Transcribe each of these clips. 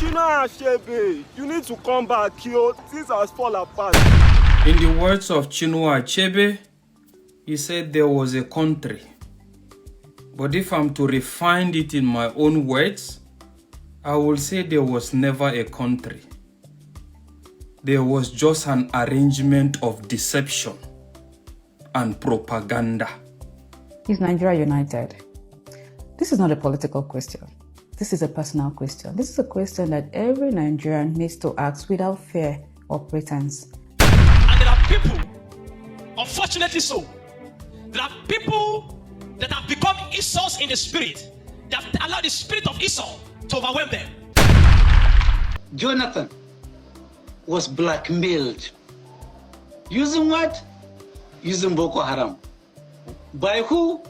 Chinua Achebe, you need to come back, yo. Things has fallen apart. In the words of Chinua Achebe, he said there was a country. But if I'm to refine it in my own words, I will say there was never a country. There was just an arrangement of deception and propaganda. Is Nigeria united? This is not a political question. This is a personal question. This is a question that every Nigerian needs to ask without fear or pretense. And there are people, unfortunately so, there are people that have become Esau's in the spirit. They have allowed the spirit of Esau to overwhelm them. Jonathan was blackmailed. Using what? Using Boko Haram. By who?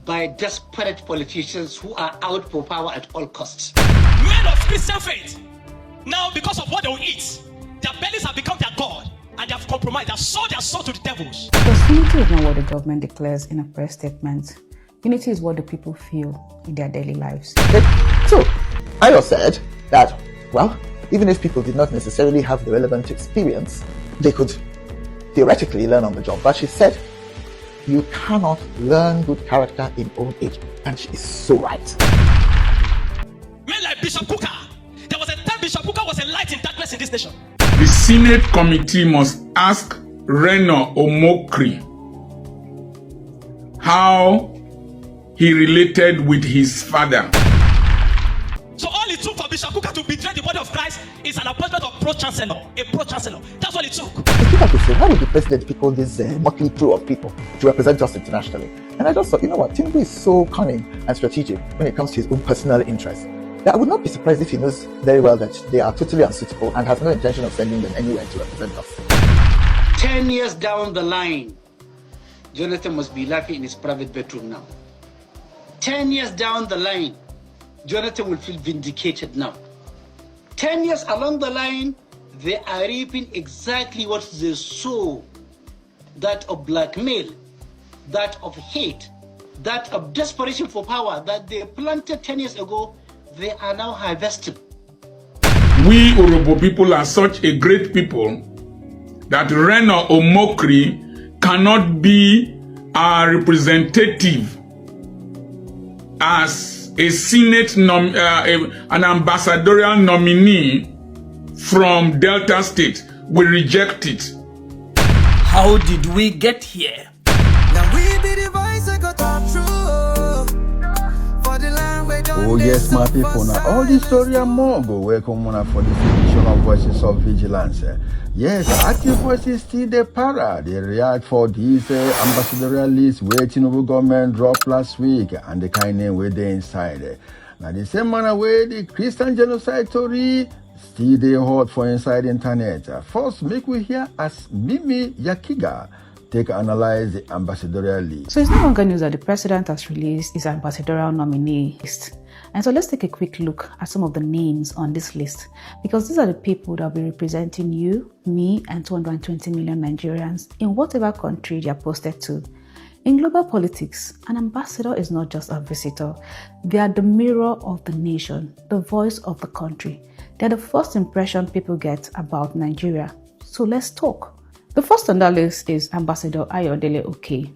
By desperate politicians who are out for power at all costs. Men of Christian faith, now because of what they will eat, their bellies have become their God, and they have compromised. They have sold their soul to the devils. Because unity is not what the government declares in a press statement. Unity is what the people feel in their daily lives. So, Ayo said that, well, even if people did not necessarily have the relevant experience, they could theoretically learn on the job. But she said, you cannot learn good character in old age. And she is so right. Men like Bishop Kuka. There was a time Bishop Kuka was a light in darkness in this nation. The Senate committee must ask Reno Omokri how he related with his father. So all it took for Bishop Kuka to betray the body of Christ is an appointment of pro-chancellor. A pro-chancellor. That's what it took. The people could say, why would the president pick all this motley crew of people to represent us internationally? And I just thought, you know what, Tinubu is so cunning and strategic when it comes to his own personal interests that I would not be surprised if he knows very well that they are totally unsuitable and has no intention of sending them anywhere to represent us. 10 years down the line, Jonathan must be lucky in his private bedroom now. 10 years down the line, Jonathan will feel vindicated now. 10 years along the line, they are reaping exactly what they sow. That of blackmail, that of hate, that of desperation for power that they planted 10 years ago, they are now harvesting. We Urhobo people are such a great people that Reno Omokri cannot be our representative as a Senate an ambassadorial nominee from Delta State. We reject it. How did we get here? Now we be the voice that got talk true. For the land we don't. Oh yes, my people. Now all this story and more go welcome on for this edition of Voices of Vigilance. Yes, active voices still the para. They react for this ambassadorial list where Tinubu government dropped last week and the kind name where they inside. Now the same manner where the Christian genocide story still they hot for inside internet. First, make we hear as Mimi Yakiga take analyze the ambassadorial list. So it's no longer news that the president has released his ambassadorial nominee list. And so let's take a quick look at some of the names on this list, because these are the people that will be representing you, me, and 220 million Nigerians in whatever country they are posted to. In global politics, an ambassador is not just a visitor. They are the mirror of the nation, the voice of the country. They are the first impression people get about Nigeria. So let's talk. The first on that list is Ambassador Ayodele Oke.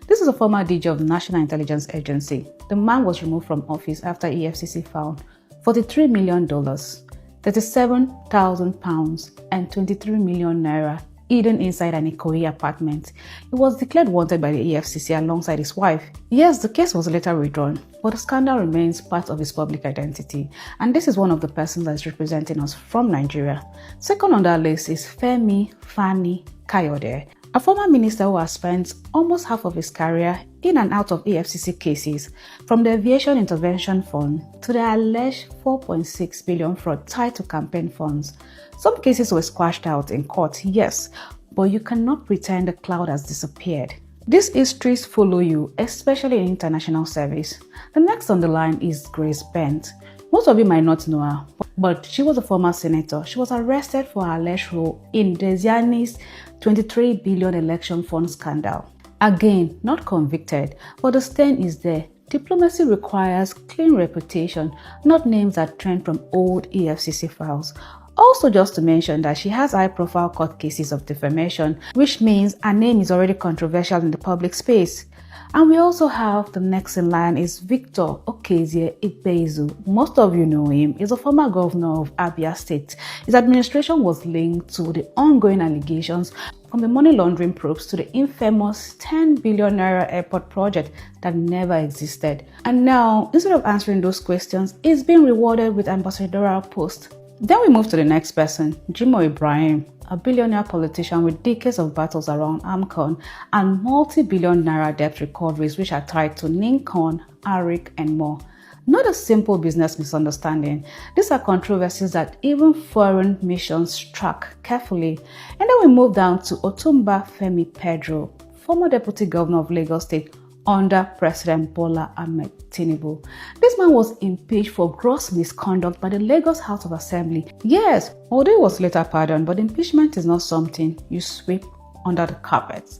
This is a former DG of the National Intelligence Agency. The man was removed from office after EFCC found $43 million, £37,000 and 23 million naira hidden inside an Ikoyi apartment. He was declared wanted by the EFCC alongside his wife. Yes, the case was later withdrawn, but the scandal remains part of his public identity, and this is one of the persons that is representing us from Nigeria. Second on that list is Femi Fani Kayode, a former minister who has spent almost half of his career in and out of EFCC cases, from the Aviation Intervention Fund to the alleged 4.6 billion fraud tied to campaign funds. Some cases were squashed out in court, yes, but you cannot pretend the cloud has disappeared. These histories follow you, especially in international service. The next on the line is Grace Bent. Most of you might not know her, but she was a former senator. She was arrested for her alleged role in Desiani's 23 billion election fund scandal. Again, not convicted, but the stain is there. Diplomacy requires clean reputation, not names that trend from old EFCC files. Also, just to mention that she has high-profile court cases of defamation, which means her name is already controversial in the public space. And we also have the next in line is Victor Okezie Ikpeazu. Most of you know him. He's a former governor of Abia State. His administration was linked to the ongoing allegations from the money laundering probes to the infamous 10 billion naira airport project that never existed. And now, instead of answering those questions, he's being rewarded with ambassadorial post. Then we move to the next person, Jimoh Ibrahim, a billionaire politician with decades of battles around AMCON and multi-billion naira debt recoveries which are tied to Nincon, Arik, and more. Not a simple business misunderstanding. These are controversies that even foreign missions track carefully. And then we move down to Otumba Femi Pedro, former deputy governor of Lagos State under President Bola Ahmed Tinubu. This man was impeached for gross misconduct by the Lagos House of Assembly. Yes, although he was later pardoned, but impeachment is not something you sweep under the carpet.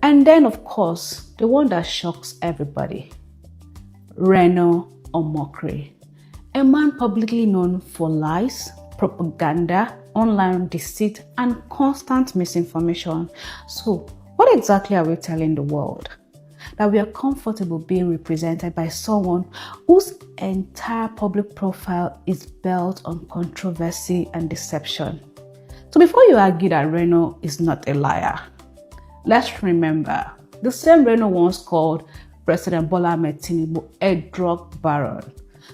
And then, of course, the one that shocks everybody, Reno Omokri, a man publicly known for lies, propaganda, online deceit, and constant misinformation. So, what exactly are we telling the world? That we are comfortable being represented by someone whose entire public profile is built on controversy and deception. So before you argue that Reno is not a liar, let's remember the same Reno once called President Bola Ahmed Tinubu a drug baron.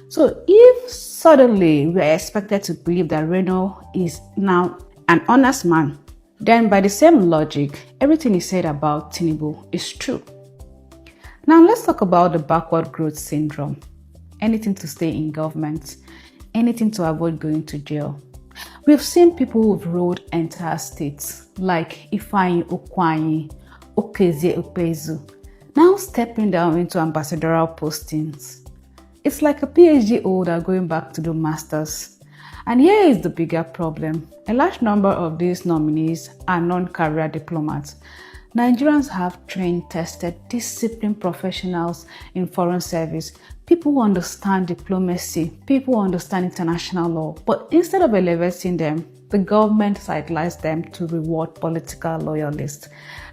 So if suddenly we are expected to believe that Reno is now an honest man, then by the same logic, everything he said about Tinubu is true. Now let's talk about the backward growth syndrome. Anything to stay in government, anything to avoid going to jail. We've seen people who've ruled entire states like Ifeanyi Ukwanyi, Okezie Ikpeazu, now stepping down into ambassadorial postings. It's like a PhD holder going back to do masters. And here is the bigger problem. A large number of these nominees are non-career diplomats. Nigerians have trained, tested, disciplined professionals in foreign service, people who understand diplomacy, people who understand international law. But instead of elevating them, the government sidelines them to reward political loyalists.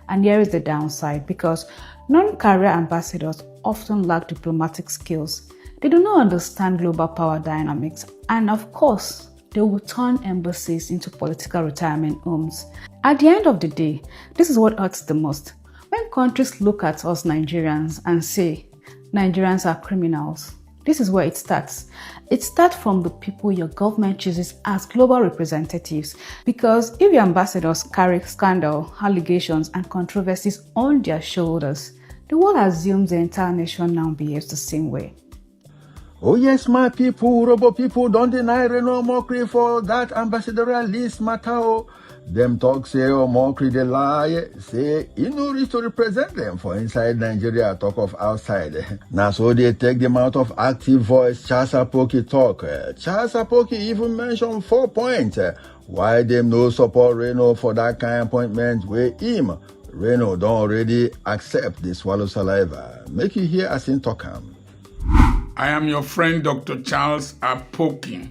And here is the downside, because non-career ambassadors often lack diplomatic skills. They do not understand global power dynamics, and of course, they will turn embassies into political retirement homes. At the end of the day, this is what hurts the most. When countries look at us Nigerians and say, Nigerians are criminals, this is where it starts. It starts from the people your government chooses as global representatives. Because if your ambassadors carry scandal, allegations, and controversies on their shoulders, the world assumes the entire nation now behaves the same way. Oh yes, my people, Urhobo people, don't deny Reno Omokri for that ambassadorial list matter. Them talk say Omokri the lie, say he no reach to represent them for inside Nigeria, talk of outside. Now so they take them out of active voice. Charles Apoki talk. Charles Apoki even mentioned 4 points. Why them no support Reno for that kind of appointment where him, Reno don't already accept the swallow saliva. Make you hear as in talk him. I am your friend, Dr. Charles Apoki.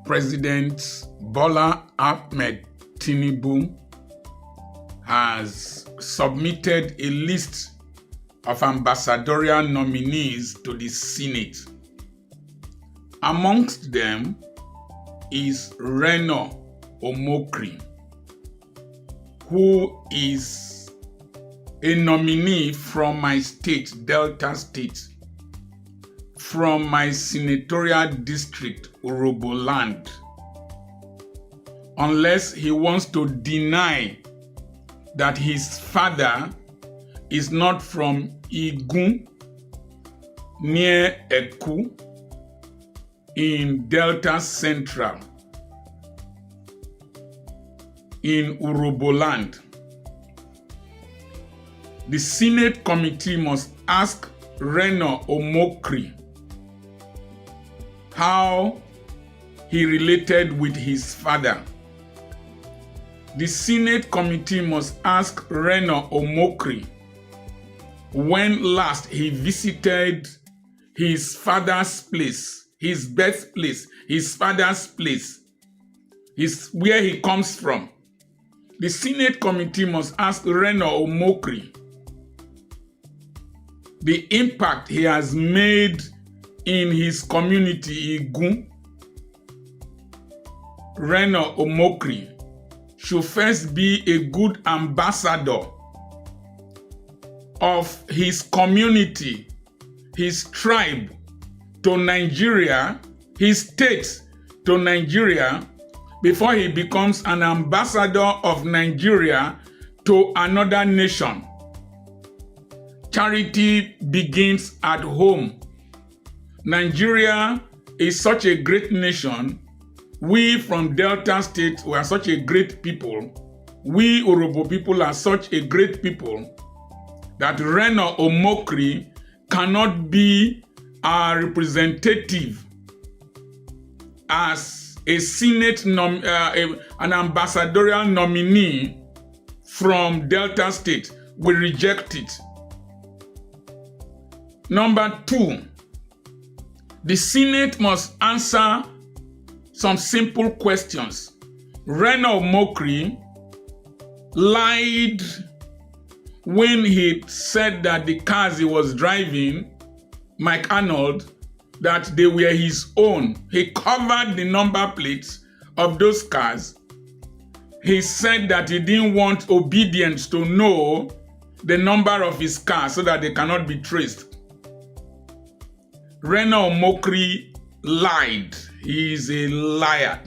President Bola Ahmed Tinubu has submitted a list of ambassadorial nominees to the Senate. Amongst them is Reno Omokri, who is a nominee from my state, Delta State, from my senatorial district, Urhobo land, unless he wants to deny that his father is not from Igun near Eku in Delta Central in Urhobo land. The Senate committee must ask Reno Omokri how he related with his father. The Senate committee must ask Reno Omokri when last he visited his father's place, his birthplace, his father's place, where he comes from. The Senate committee must ask Reno Omokri the impact he has made in his community, Igun. Reno Omokri should first be a good ambassador of his community, his tribe to Nigeria, his state to Nigeria, before he becomes an ambassador of Nigeria to another nation. Charity begins at home. Nigeria is such a great nation. We from Delta State, we are such a great people. We Urhobo people are such a great people that Reno Omokri cannot be our representative as a Senate an ambassadorial nominee from Delta State. We reject it. Number 2, the Senate must answer some simple questions. Reno Omokri lied when he said that the cars he was driving, Mike Arnold, that they were his own. He covered the number plates of those cars. He said that he didn't want obedience to know the number of his cars so that they cannot be traced. Reno Omokri lied. He is a liar.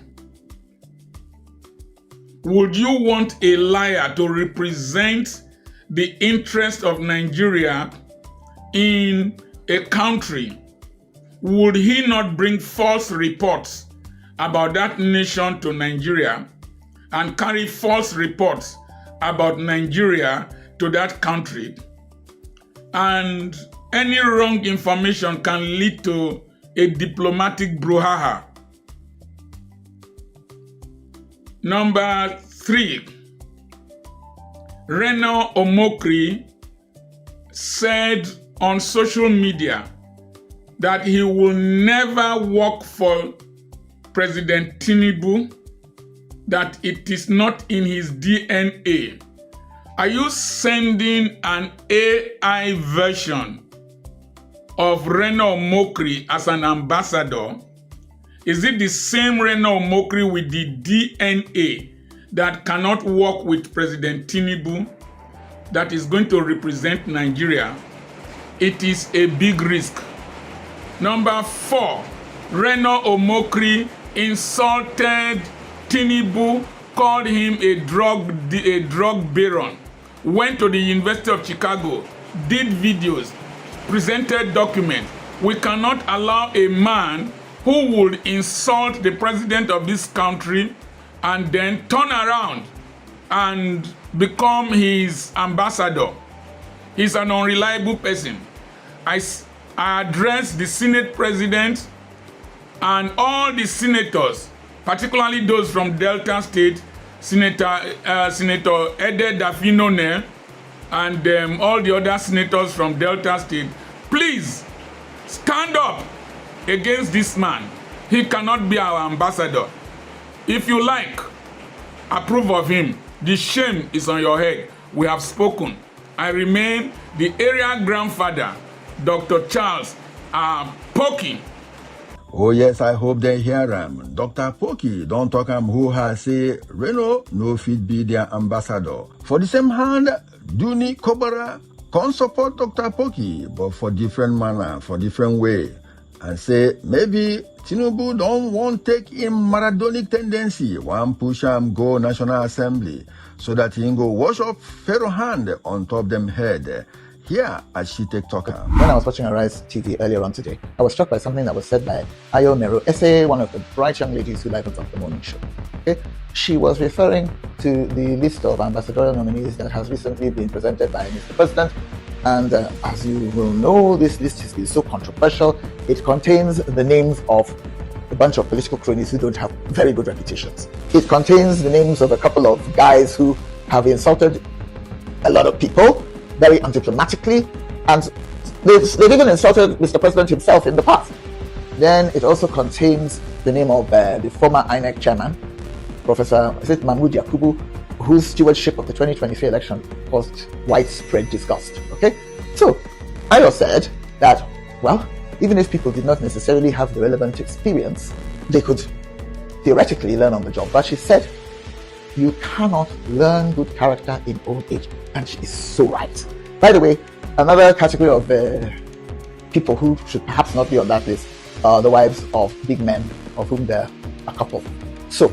Would you want a liar to represent the interest of Nigeria in a country? Would he not bring false reports about that nation to Nigeria and carry false reports about Nigeria to that country? And any wrong information can lead to a diplomatic brouhaha. Number 3, Reno Omokri said on social media that he will never work for President Tinubu, that it is not in his DNA. Are you sending an AI version of Reno Omokri as an ambassador? Is it the same Reno Omokri with the DNA that cannot work with President Tinubu, that is going to represent Nigeria? It is a big risk. Number 4, Reno Omokri insulted Tinubu, called him a drug baron, went to the University of Chicago, did videos, presented documents. We cannot allow a man who would insult the president of this country and then turn around and become his ambassador. He's an unreliable person. I address the Senate president and all the senators, particularly those from Delta State, Senator Ede Dafinone, and all the other senators from Delta State. Please stand up against this man. He cannot be our ambassador. If you like, approve of him. The shame is on your head. We have spoken. I remain the area grandfather, Dr. Charles Poki. Oh yes, I hope they hear him. Dr. Poki don't talk who has say Reno no fit be their ambassador. For the same hand, Duni Kobara can support Dr. Poki, but for different manner, for different way. And say maybe Tinubu don't want take him Maradonic tendency, one push him go National Assembly, so that he can go wash up Pharaoh hand on top them head. Here at She Take Talker. When I was watching Arise TV earlier on today, I was struck by something that was said by Ayo Mero, one of the bright young ladies who livens up the morning show. Okay? She was referring to the list of ambassadorial nominees that has recently been presented by Mr. President. And as you will know, this list has been so controversial. It contains the names of a bunch of political cronies who don't have very good reputations. It contains the names of a couple of guys who have insulted a lot of people very undiplomatically, And they've even insulted Mr. President himself in the past. Then it also contains the name of the former INEC chairman, Professor Mahmoud Yakubu, whose stewardship of the 2023 election caused widespread disgust. Okay? So, Ayo said that, well, even if people did not necessarily have the relevant experience, they could theoretically learn on the job. But she said, you cannot learn good character in old age. And she is so right. By the way, another category of people who should perhaps not be on that list are the wives of big men, of whom there are a couple. So,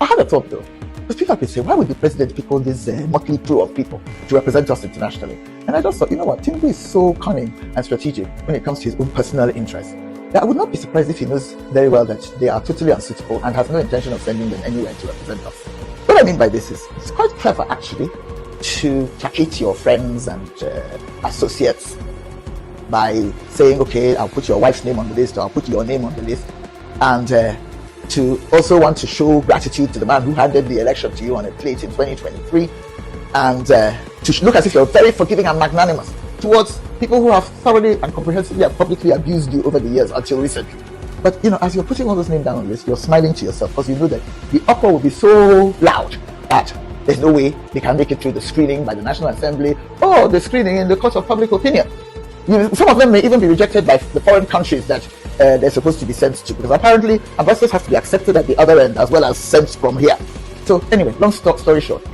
I had a thought though. Because people could say, why would the president pick all this motley crew of people to represent us internationally? And I just thought, you know what, Tinubu is so cunning and strategic when it comes to his own personal interests that I would not be surprised if he knows very well that they are totally unsuitable and has no intention of sending them anywhere to represent us. What I mean by this is, it's quite clever actually to placate your friends and associates by saying, okay, I'll put your wife's name on the list, or I'll put your name on the list, and to also want to show gratitude to the man who handed the election to you on a plate in 2023, and to look as if you're very forgiving and magnanimous towards people who have thoroughly and comprehensively and publicly abused you over the years until recently. But, you know, as you're putting all those names down on the list, you're smiling to yourself because you know that the uproar will be so loud that there's no way they can make it through the screening by the National Assembly or the screening in the court of public opinion. Some of them may even be rejected by the foreign countries that they're supposed to be sent to, because apparently ambassadors have to be accepted at the other end as well as sent from here. So anyway, long story short,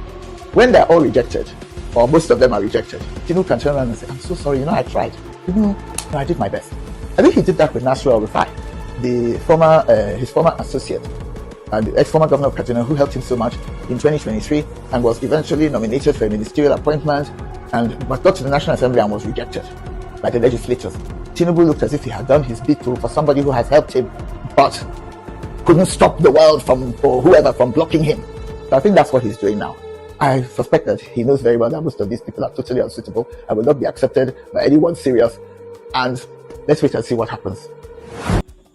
when they're all rejected, or most of them are rejected, Tinubu can turn around and say, I'm so sorry, I tried. I did my best. I think he did that with Nasser El-Rufai, his former associate, and the ex-former governor of Kaduna, who helped him so much in 2023 and was eventually nominated for a ministerial appointment, but got to the National Assembly and was rejected by the legislators. Tinubu looked as if he had done his bit for somebody who has helped him, but couldn't stop the world or whoever from blocking him. So I think that's what he's doing now. I suspect that he knows very well that most of these people are totally unsuitable and will not be accepted by anyone serious. And let's wait and see what happens.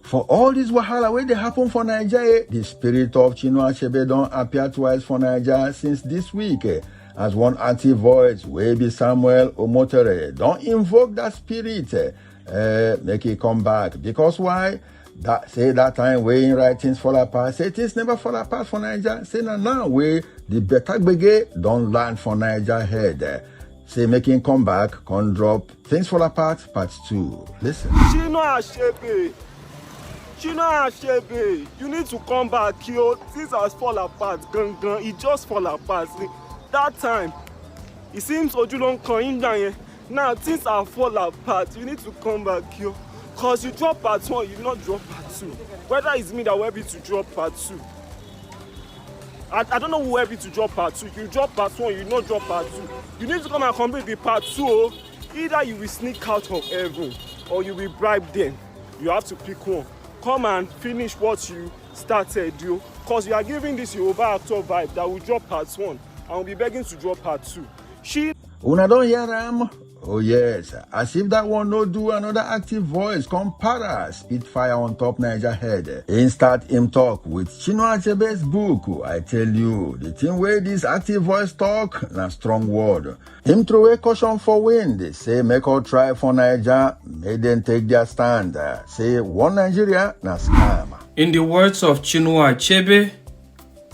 For all this wahala wey dey happen for Nigeria, the spirit of Chinua Achebe don appear twice for Nigeria since this week. As one active voice, wey be Samuel Omotere, don invoke that spirit, make it come back. Because why? That time wey in write things fall apart, say things never fall apart for Nigeria. Say now wey the better gbege don land for Nigeria head. Say making come back, come drop Things Fall Apart Part 2. Listen. Chinua Achebe, you need to come back, yo. Things has fall apart, gangan. It just fall apart. That time, it seems Ojulon Koinda. Now things are fall apart. You need to come back, yo. Cause you drop part 1, you not drop part 2. Whether it's me that will help you to drop part 2. I don't know who will help you to drop part 2. You drop part 1, you not drop part 2. You need to come and complete the part 2. Either you will sneak out of heaven or you will bribe them. You have to pick one. Come and finish what you started, yo. Cause you are giving this Yoruba actor vibe that will drop part 1 and will be begging to drop part 2. Una don hear am? Oh yes, as if that one no do another active voice come para spit fire on top Niger head. In start him talk with Chinua Achebe's book. I tell you, the thing where this active voice talk na strong word. Him throw a caution for wind. Say make all try for Niger, make them take their stand. Say one Nigeria na scam. In the words of Chinua Achebe,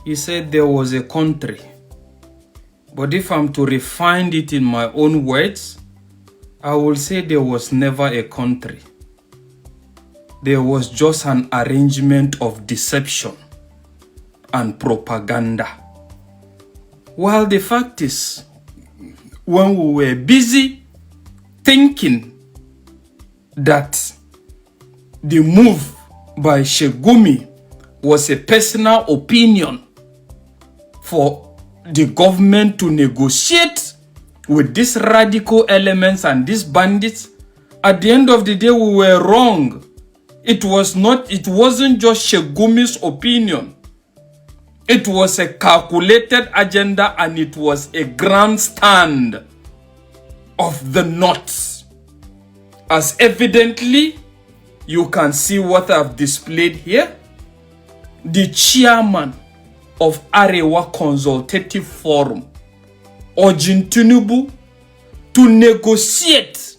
he said there was a country. But if I'm to refine it in my own words, I will say there was never a country. There was just an arrangement of deception and propaganda. While the fact is, when we were busy thinking that the move by Shegumi was a personal opinion for the government to negotiate with these radical elements and these bandits, at the end of the day we were wrong. It wasn't just Shegumi's opinion. It was a calculated agenda and it was a grandstand of the North. As evidently you can see what I've displayed here. The chairman of Arewa Consultative Forum urging Tinubu to negotiate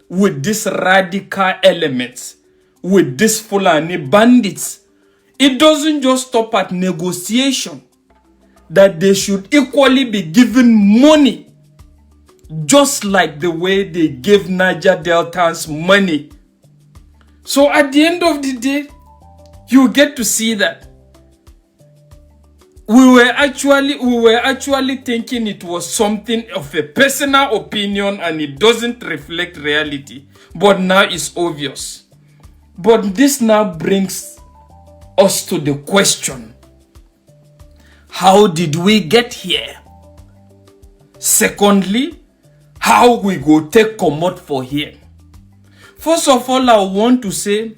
with these radical elements, with these Fulani bandits. It doesn't just stop at negotiation, that they should equally be given money, just like the way they gave Niger Deltans money. So at the end of the day, you get to see that we were actually thinking it was something of a personal opinion and it doesn't reflect reality. But now it's obvious. But this now brings us to the question: how did we get here? Secondly, how we go take comot for here? First of all, I want to say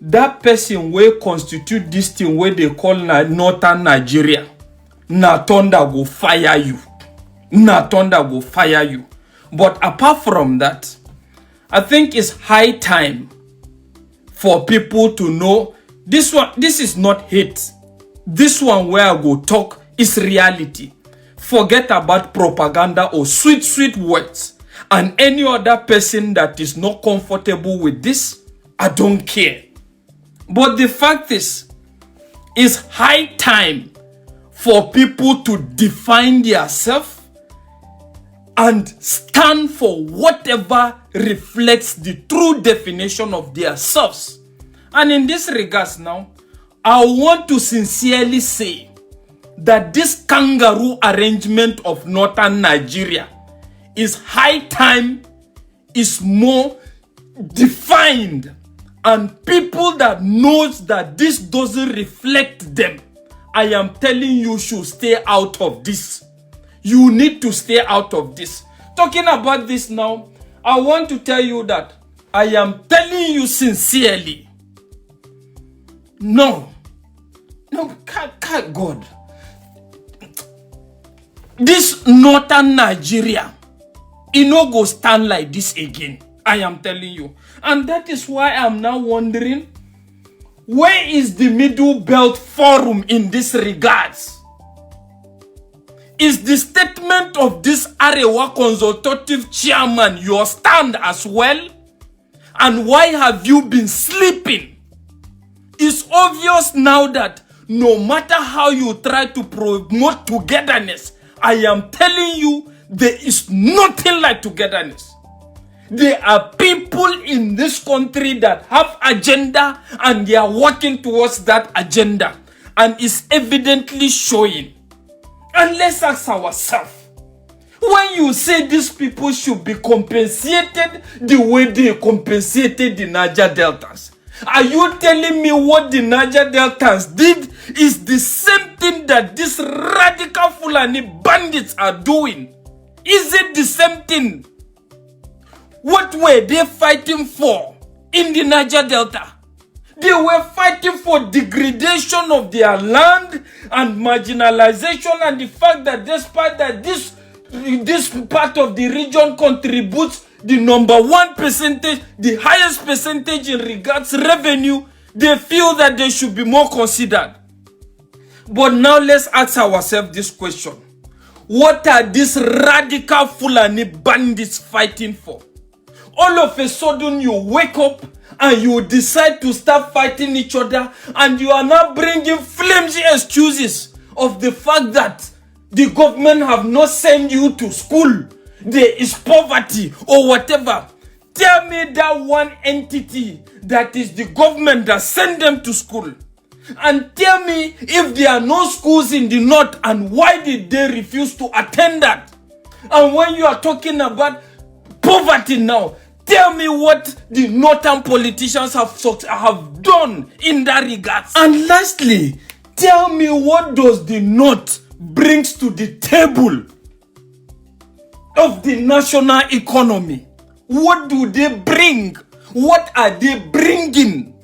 that person will constitute this thing where they call Northern Nigeria. Na thunder go fire you. Na thunder go fire you. But apart from that, I think it's high time for people to know this one. This is not hate. This one where I go talk is reality. Forget about propaganda or sweet words. And any other person that is not comfortable with this, I don't care. But the fact is, it's high time for people to define themselves and stand for whatever reflects the true definition of themselves. And in this regards now, I want to sincerely say that this kangaroo arrangement of Northern Nigeria is high time, is more defined, and people that knows that this doesn't reflect them, I am telling you, should stay out of this. You need to stay out of this. Talking about this now, I want to tell you that I am telling you sincerely, no, God, this Northern Nigeria, it no go stand like this again. I am telling you. And that is why I'm now wondering, where is the Middle Belt Forum in this regards? Is the statement of this Arewa consultative chairman your stand as well? And why have you been sleeping? It's obvious now that no matter how you try to promote togetherness, I am telling you, there is nothing like togetherness. There are people in this country that have agenda and they are working towards that agenda. And it's evidently showing. And let's ask ourselves, when you say these people should be compensated the way they compensated the Niger Deltas, are you telling me what the Niger Deltas did is the same thing that these radical Fulani bandits are doing? Is it the same thing? What were they fighting for in the Niger Delta? They were fighting for degradation of their land and marginalization, and the fact that despite that this part of the region contributes the #1 percentage, the highest percentage in regards revenue, they feel that they should be more considered. But now let's ask ourselves this question. What are these radical Fulani bandits fighting for? All of a sudden you wake up and you decide to start fighting each other, and you are now bringing flimsy excuses of the fact that the government have not sent you to school. There is poverty or whatever. Tell me that one entity that is the government that sent them to school. And tell me if there are no schools in the north, and why did they refuse to attend that? And when you are talking about poverty now, tell me what the northern politicians have done in that regard. And lastly, tell me what does the north brings to the table of the national economy. What do they bring? What are they bringing?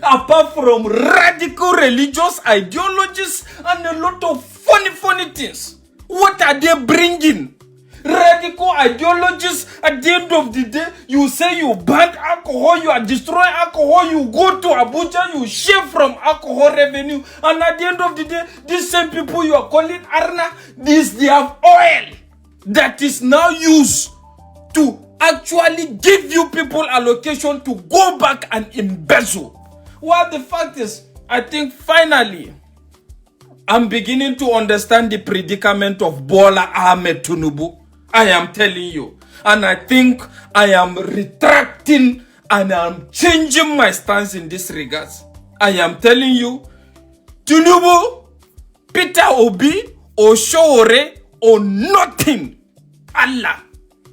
Apart from radical religious ideologies and a lot of funny things. What are they bringing? Radical ideologies. At the end of the day, you say you ban alcohol, you are destroying alcohol, you go to Abuja, you shave from alcohol revenue, and at the end of the day, these same people you are calling Arna, they have oil that is now used to actually give you people allocation to go back and embezzle. Well, the fact is, I think finally, I'm beginning to understand the predicament of Bola Ahmed Tinubu. I am telling you. And I think I am retracting and I'm changing my stance in this regards. I am telling you, Tinubu, Peter Obi, or Sowore, or nothing. Allah.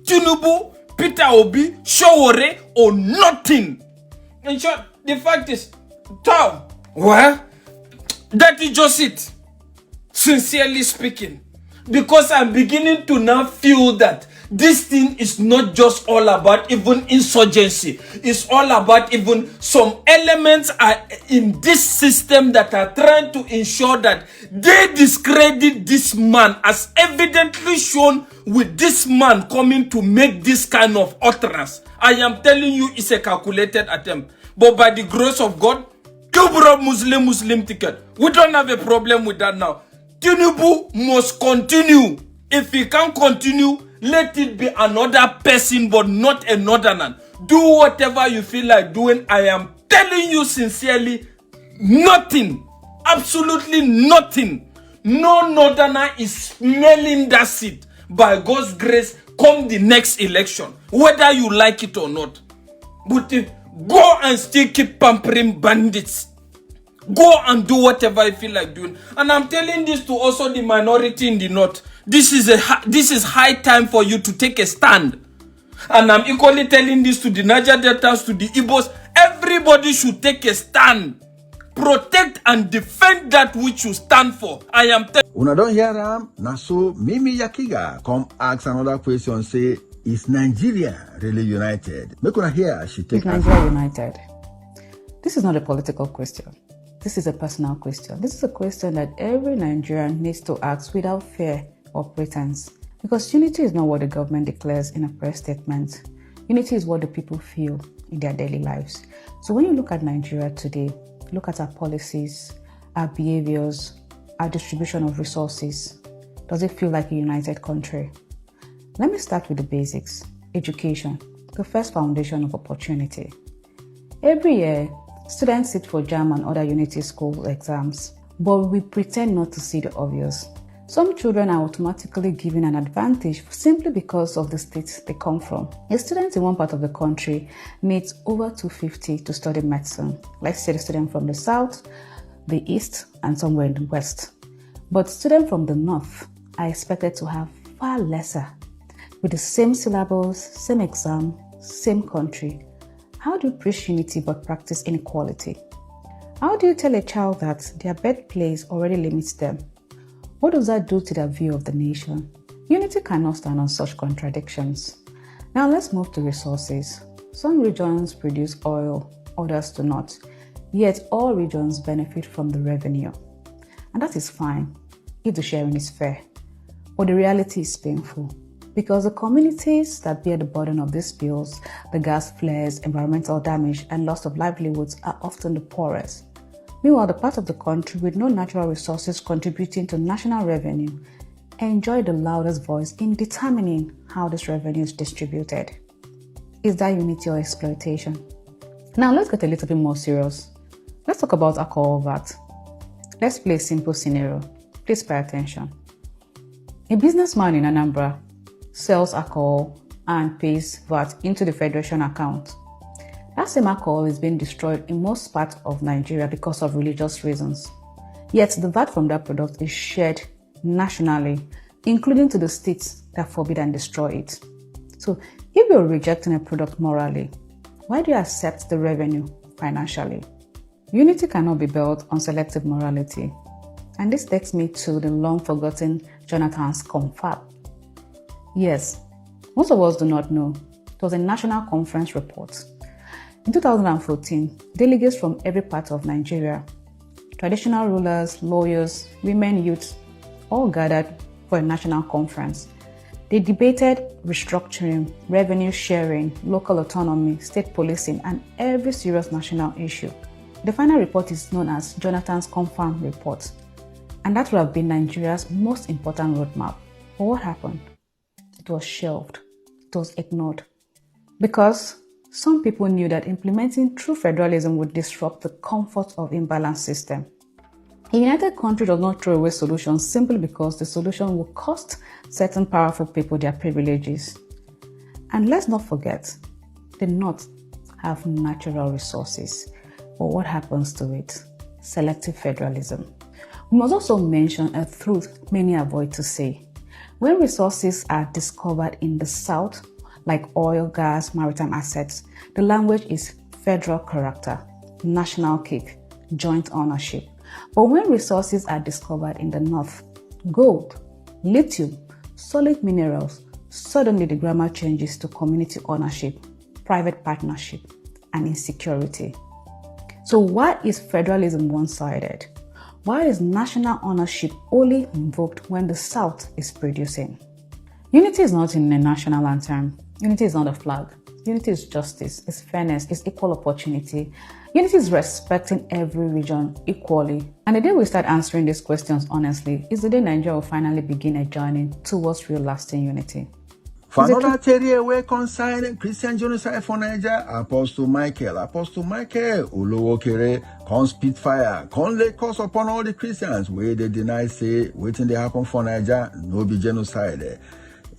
Tinubu, Peter Obi, Sowore, or nothing. In short, the fact is, Tom, well, that is just it. Sincerely speaking. Because I'm beginning to now feel that this thing is not just all about even insurgency. It's all about even some elements are in this system that are trying to ensure that they discredit this man, as evidently shown with this man coming to make this kind of utterance. I am telling you, it's a calculated attempt. But by the grace of God, Kubra Muslim ticket. We don't have a problem with that now. Tinubu must continue. If he can't continue, let it be another person, but not a northerner. Do whatever you feel like doing. I am telling you sincerely, nothing. Absolutely nothing. No northerner is smelling that seat. By God's grace, come the next election, whether you like it or not. But go and still keep pampering bandits. Go and do whatever you feel like doing. And I'm telling this to also the minority in the north. This is high time for you to take a stand. And I'm equally telling this to the Niger Deltas, to the Igbos. Everybody should take a stand. Protect and defend that which you stand for. I am telling Una don't hear na so Mimi Yakiga come ask another question, say, is Nigeria really united? Make una hear she take Is Nigeria united? This is not a political question. This is a personal question. This is a question that every Nigerian needs to ask without fear or pretense. Because unity is not what the government declares in a press statement. Unity is what the people feel in their daily lives. So when you look at Nigeria today, look at our policies, our behaviors, our distribution of resources, does it feel like a united country? Let me start with the basics. Education, the first foundation of opportunity. Every year, students sit for JAM and other unity school exams, but we pretend not to see the obvious. Some children are automatically given an advantage simply because of the state they come from. A student in one part of the country needs over 250 to study medicine. Let's say the student from the south, the east, and somewhere in the west. But students from the north are expected to have far lesser. With the same syllabus, same exam, same country. How do you preach unity but practice inequality? How do you tell a child that their birthplace already limits them? What does that do to their view of the nation? Unity cannot stand on such contradictions. Now let's move to resources. Some regions produce oil, others do not. Yet all regions benefit from the revenue. And that is fine if the sharing is fair. But the reality is painful. Because the communities that bear the burden of these spills, the gas flares, environmental damage, and loss of livelihoods are often the poorest. Meanwhile, the part of the country with no natural resources contributing to national revenue enjoy the loudest voice in determining how this revenue is distributed. Is that unity or exploitation? Now let's get a little bit more serious. Let's talk about alcohol VAT. Let's play a simple scenario. Please pay attention. A businessman in Anambra sells alcohol and pays VAT into the Federation account. That same alcohol is being destroyed in most parts of Nigeria because of religious reasons. Yet the VAT from that product is shared nationally, including to the states that forbid and destroy it. So if you're rejecting a product morally, why do you accept the revenue financially? Unity cannot be built on selective morality. And this takes me to the long-forgotten Jonathan's confab. Yes, most of us do not know. It was a national conference report. In 2014, delegates from every part of Nigeria, traditional rulers, lawyers, women, youth, all gathered for a national conference. They debated restructuring, revenue sharing, local autonomy, state policing, and every serious national issue. The final report is known as Jonathan's Confirm Report, and that would have been Nigeria's most important roadmap. But what happened? It was shelved. it was ignored. Because some people knew that implementing true federalism would disrupt the comfort of imbalanced system. A united country does not throw away solutions simply because the solution will cost certain powerful people their privileges. And let's not forget, the North have natural resources. But what happens to it? Selective federalism. We must also mention a truth many avoid to say. When resources are discovered in the South, like oil, gas, maritime assets, the language is federal character, national cake, joint ownership. But when resources are discovered in the North, gold, lithium, solid minerals, suddenly the grammar changes to community ownership, private partnership, and insecurity. So why is federalism one-sided? Why is national ownership only invoked when the South is producing? Unity is not in a national anthem. Unity is not a flag. Unity is justice, it's fairness, it's equal opportunity. Unity is respecting every region equally. And the day we start answering these questions honestly is the day Nigeria will finally begin a journey towards real lasting unity. For another theory where concerning Christian genocide for Nigeria, Apostle Michael Olowokere, con spit fire, con lay curse upon all the Christians where they deny say waiting they happen for Nigeria, no be genocide.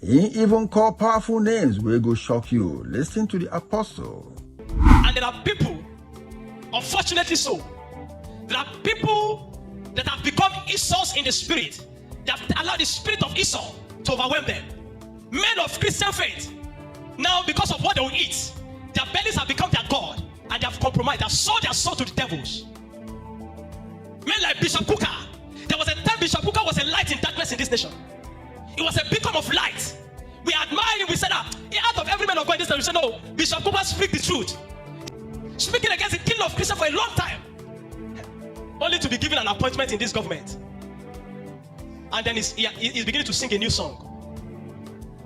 He even call powerful names where go shock you. Listen to the apostle. And there are people, unfortunately so, there are people that have become Esau's in the spirit. They have allowed the spirit of Esau to overwhelm them. Men of Christian faith, now because of what they will eat, their bellies have become their God and they have compromised. They have sold their soul to the devils. Men like Bishop Kuka. There was a time Bishop Kuka was a light in darkness in this nation. It was a beacon of light. We admire him. We said that out of every man of God in this nation, we said, no, Bishop Kuka speak the truth. Speaking against the killing of Christians for a long time. Only to be given an appointment in this government. And then he's beginning to sing a new song.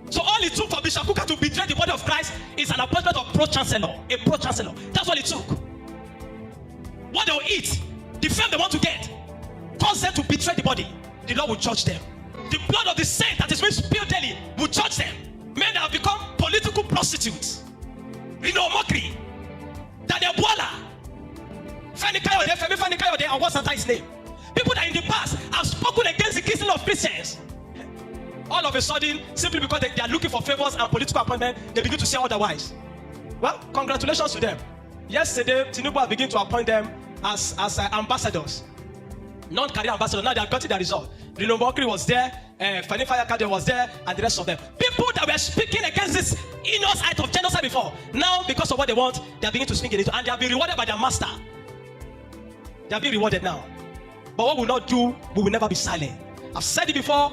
So all it took for Bishop Kuka to betray the body of Christ is an appointment of pro-chancellor. A pro-chancellor. That's what it took. What they'll eat, the fame they want to get, cause them to betray the body. The Lord will judge them. The blood of the saint that is being spilled daily will judge them. Men that have become political prostitutes. Reno Omokri, Daniel Boala, Femi Kayode, and what's that his name? People that in the past have spoken against the killing of Christians. All of a sudden, simply because they are looking for favors and political appointment, they begin to say otherwise. Well, congratulations to them. Yesterday, Tinubu began to appoint them as ambassadors. Non-career ambassadors. Now they have gotten their result. Reno Omokri was there, Fulani was there, and the rest of them. People that were speaking against this heinous act of genocide before, now because of what they want, they are beginning to speak in it, and they have been rewarded by their master. They are being rewarded now. But what we will not do, we will never be silent. I've said it before.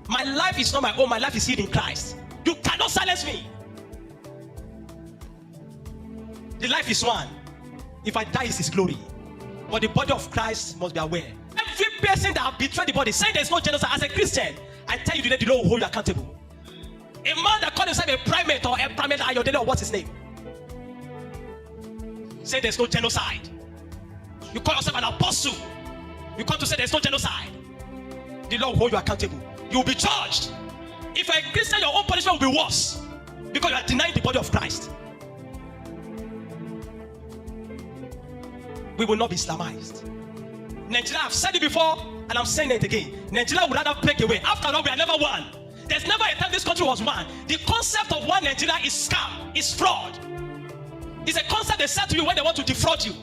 My life is not my own. My life is hid in Christ. You cannot silence me. The life is one. If I die, it's his glory. But the body of Christ must be aware. Every person that have betrayed the body, saying there's no genocide, as a Christian, I tell you today, the Lord will hold you accountable. A man that called himself a primate or a primate Ayodele or what's his name, say there's no genocide. You call yourself an apostle. You come to say there's no genocide. The Lord will hold you accountable. You will be judged. If you're a Christian, your own punishment will be worse because you are denying the body of Christ. We will not be Islamized. Nigeria, I've said it before and I'm saying it again. Nigeria would rather break away. After all, we are never one. There's never a time this country was one. The concept of one Nigeria is scam, is fraud. It's a concept they said to you when they want to defraud you.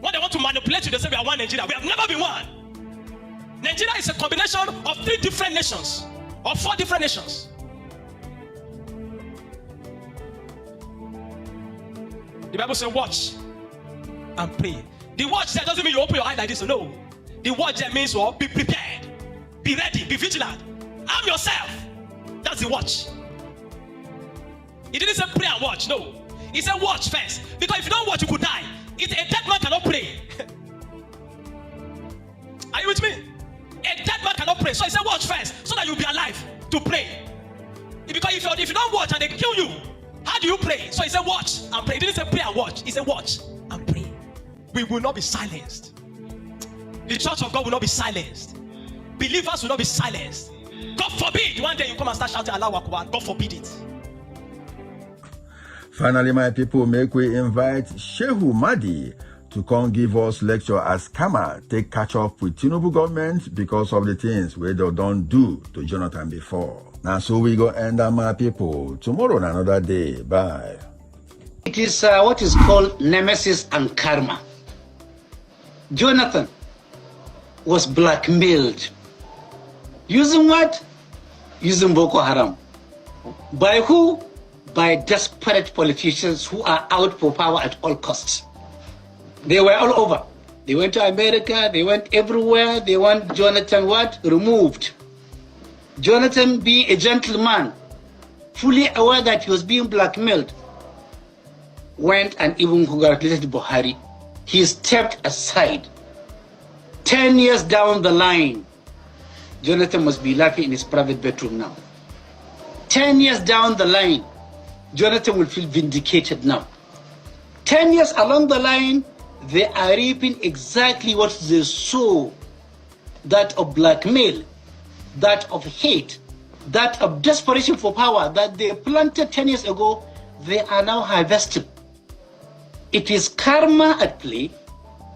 When they want to manipulate you, they say we are one Nigeria. We have never been one. Nigeria is a combination of 3 different nations, or 4 different nations. The Bible says watch and pray. The watch there doesn't mean you open your eye like this. No. The watch there means what? Be prepared. Be ready. Be vigilant. Arm yourself. That's the watch. He didn't say pray and watch. No. He said watch first. Because if you don't watch, you could die. A dead man cannot pray. Are you with me? A dead man cannot pray. So he said watch first so that you'll be alive to pray. Because if you don't watch and they kill you, how do you pray? So he said watch and pray. He didn't say pray and watch. He said watch and pray. We will not be silenced. The church of God will not be silenced. Believers will not be silenced. God forbid one day you come and start shouting Allahu Akbar. God forbid it. Finally, my people, make we invite Shehu Madi to come give us lecture as Kama take catch up with Tinubu government because of the things we don't do to Jonathan before. Now, so we go end up, my people. Tomorrow, another day. Bye. It is what is called nemesis and karma. Jonathan was blackmailed. Using what? Using Boko Haram. By who? By desperate politicians who are out for power at all costs. They were all over. They went to America, they went everywhere. They want Jonathan what? Removed. Jonathan, being a gentleman, fully aware that he was being blackmailed, went and even congratulated Buhari. He stepped aside. 10 years down the line, Jonathan must be laughing in his private bedroom now. 10 years down the line, Jonathan will feel vindicated now. 10 years along the line, they are reaping exactly what they sow, that of blackmail, that of hate, that of desperation for power that they planted 10 years ago, they are now harvesting. It is karma at play.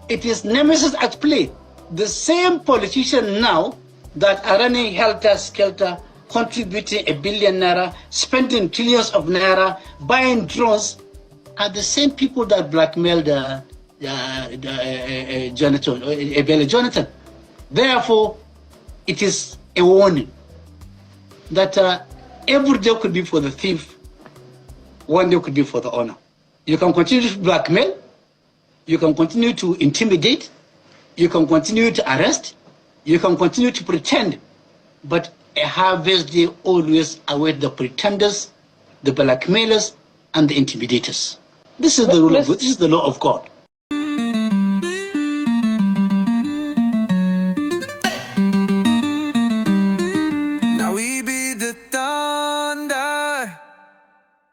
It is nemesis at play. The same politician now that are running helter-skelter, contributing $1 billion naira, spending trillions of naira, buying drones, are the same people that blackmailed Jonathan. Therefore, it is a warning that every day could be for the thief, one day could be for the owner. You can continue to blackmail, you can continue to intimidate, you can continue to arrest, you can continue to pretend, but a harvest day always awaits the pretenders, the blackmailers, and the intimidators. This is the rule of God. This is the law of God.